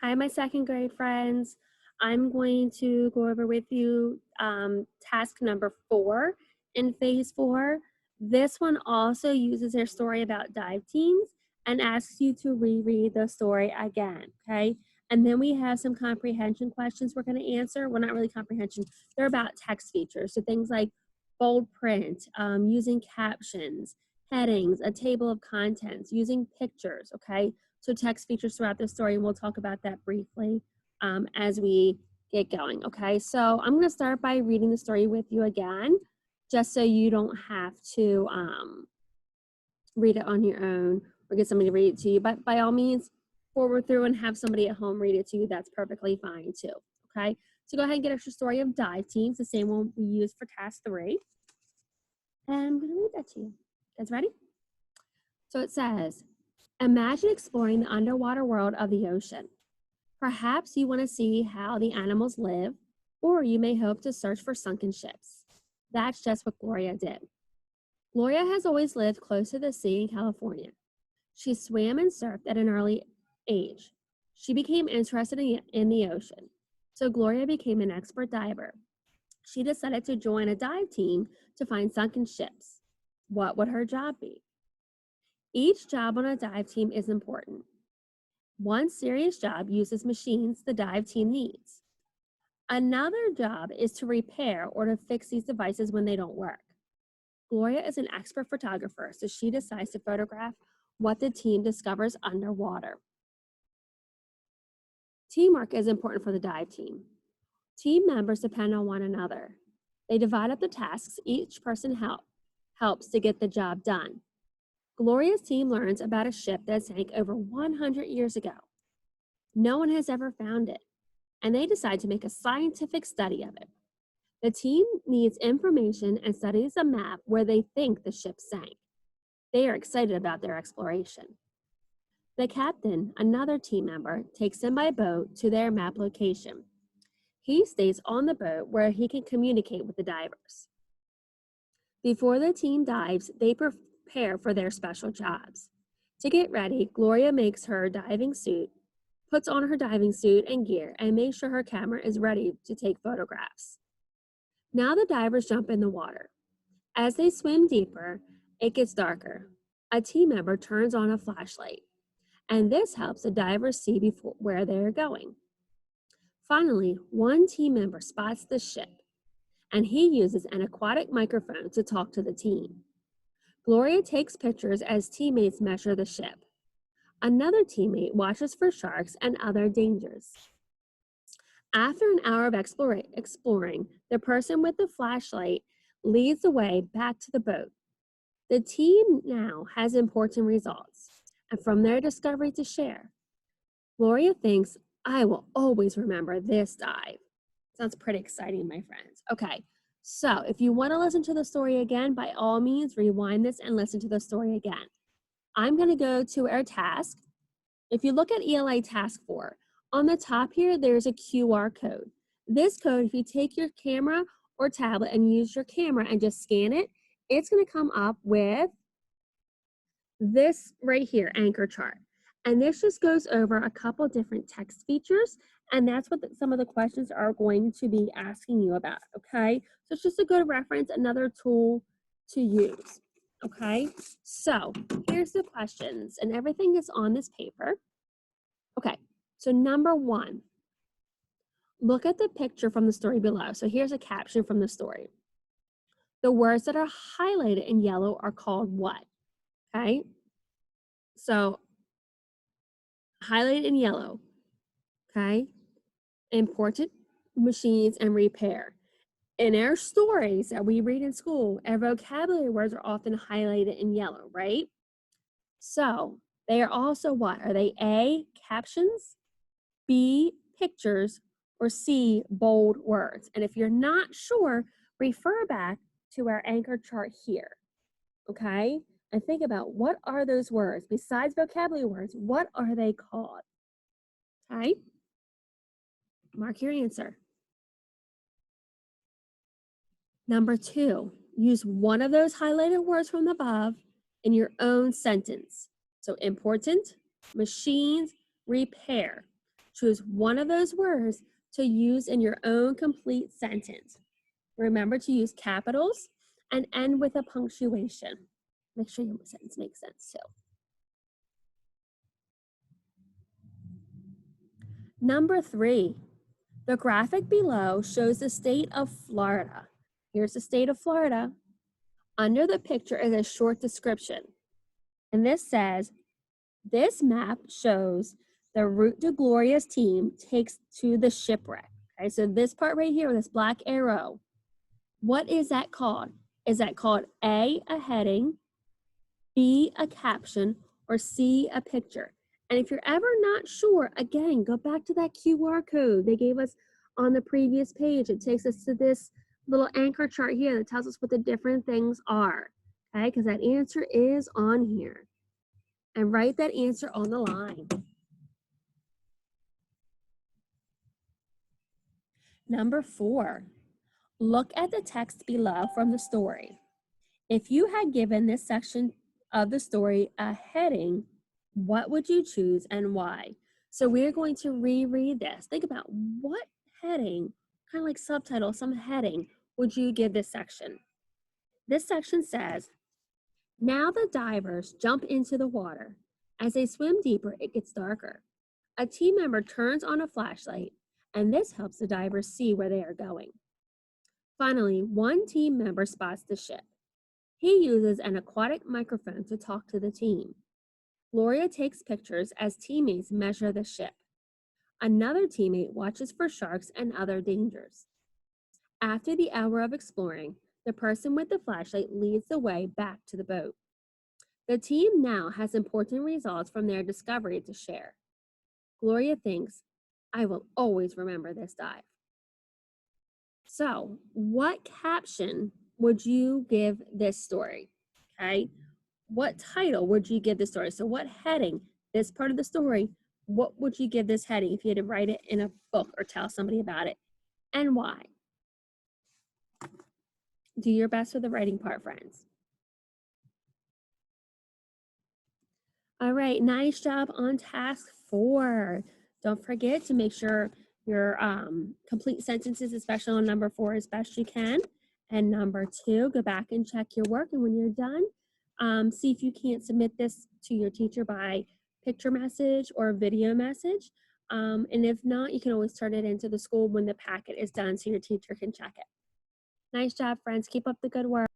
Hi, my second grade friends. I'm going to go over with you task number 4 in phase 4. This one also uses their story about dive teams and asks you to reread the story again, okay? And then we have some comprehension questions we're going to answer. Well, not really comprehension, they're about text features. So things like bold print, using captions, headings, a table of contents, using pictures, okay? So text features throughout the story, and we'll talk about that briefly as we get going, okay? So I'm gonna start by reading the story with you again, just so you don't have to read it on your own or get somebody to read it to you. But by all means, forward through and have somebody at home read it to you. That's perfectly fine too, okay? So go ahead and get us your story of dive teams, the same one we used for task 3. And I'm gonna read that to you. Guys ready? So it says, imagine exploring the underwater world of the ocean. Perhaps you want to see how the animals live, or you may hope to search for sunken ships. That's just what Gloria did. Gloria has always lived close to the sea in California. She swam and surfed at an early age. She became interested in the ocean, so Gloria became an expert diver. She decided to join a dive team to find sunken ships. What would her job be? Each job on a dive team is important. One serious job uses machines the dive team needs. Another job is to repair or to fix these devices when they don't work. Gloria is an expert photographer, so she decides to photograph what the team discovers underwater. Teamwork is important for the dive team. Team members depend on one another. They divide up the tasks, each person helps to get the job done. Gloria's team learns about a ship that sank over 100 years ago. No one has ever found it, and they decide to make a scientific study of it. The team needs information and studies a map where they think the ship sank. They are excited about their exploration. The captain, another team member, takes them by boat to their map location. He stays on the boat where he can communicate with the divers. Before the team dives, they prepare for their special jobs. To get ready, Gloria makes her diving suit, puts on her diving suit and gear, and makes sure her camera is ready to take photographs. Now the divers jump in the water. As they swim deeper, it gets darker. A team member turns on a flashlight, and this helps the divers see where they are going. Finally, one team member spots the ship, and he uses an aquatic microphone to talk to the team. Gloria takes pictures as teammates measure the ship. Another teammate watches for sharks and other dangers. After an hour of exploring, the person with the flashlight leads the way back to the boat. The team now has important results, and from their discovery to share. Gloria thinks, I will always remember this dive. Sounds pretty exciting, my friends. Okay, so if you want to listen to the story again, by all means, rewind this and listen to the story again. I'm going to go to our task. If you look at ELA Task 4, on the top here, there's a QR code. This code, if you take your camera or tablet and use your camera and just scan it, it's going to come up with this right here, anchor chart. And this just goes over a couple different text features, and that's what some of the questions are going to be asking you about, okay? So it's just a good reference, another tool to use, okay? So here's the questions, and everything is on this paper. Okay, so number 1, look at the picture from the story below. So here's a caption from the story. The words that are highlighted in yellow are called what? Okay, so highlighted in yellow, okay? Important machines and repair. In our stories that we read in school, our vocabulary words are often highlighted in yellow, right? So they are also what? Are they A, captions, B, pictures, or C, bold words? And if you're not sure, refer back to our anchor chart here, okay? And think about, what are those words? Besides vocabulary words, what are they called? Okay? Mark your answer. Number 2, use one of those highlighted words from above in your own sentence. So important, machines, repair. Choose one of those words to use in your own complete sentence. Remember to use capitals and end with a punctuation. Make sure your sentence makes sense too. Number 3, the graphic below shows the state of Florida. Here's the state of Florida. Under the picture is a short description. And this says, this map shows the route DeGloria's team takes to the shipwreck. Okay, so this part right here, this black arrow, what is that called? Is that called A, a heading, B, a caption, or C, a picture? And if you're ever not sure, again, go back to that QR code they gave us on the previous page. It takes us to this little anchor chart here that tells us what the different things are, okay? Because that answer is on here. And write that answer on the line. Number 4, look at the text below from the story. If you had given this section of the story a heading, what would you choose and why? So we're going to reread this. Think about what heading, kind of like subtitle, some heading, would you give this section? This section says, now the divers jump into the water. As they swim deeper, it gets darker. A team member turns on a flashlight, and this helps the divers see where they are going. Finally, one team member spots the ship. He uses an aquatic microphone to talk to the team. Gloria takes pictures as teammates measure the ship. Another teammate watches for sharks and other dangers. After the hour of exploring, the person with the flashlight leads the way back to the boat. The team now has important results from their discovery to share. Gloria thinks, I will always remember this dive. So, what caption would you give this story? Okay. What title would you give this story? So, what heading, this part of the story, what would you give this heading if you had to write it in a book or tell somebody about it? And why? Do your best with the writing part, friends. All right, nice job on task 4. Don't forget to make sure your complete sentences, especially on number 4, as best you can. And number 2, go back and check your work. And when you're done, see if you can't submit this to your teacher by picture message or video message. And if not, you can always turn it into the school when the packet is done so your teacher can check it. Nice job, friends. Keep up the good work.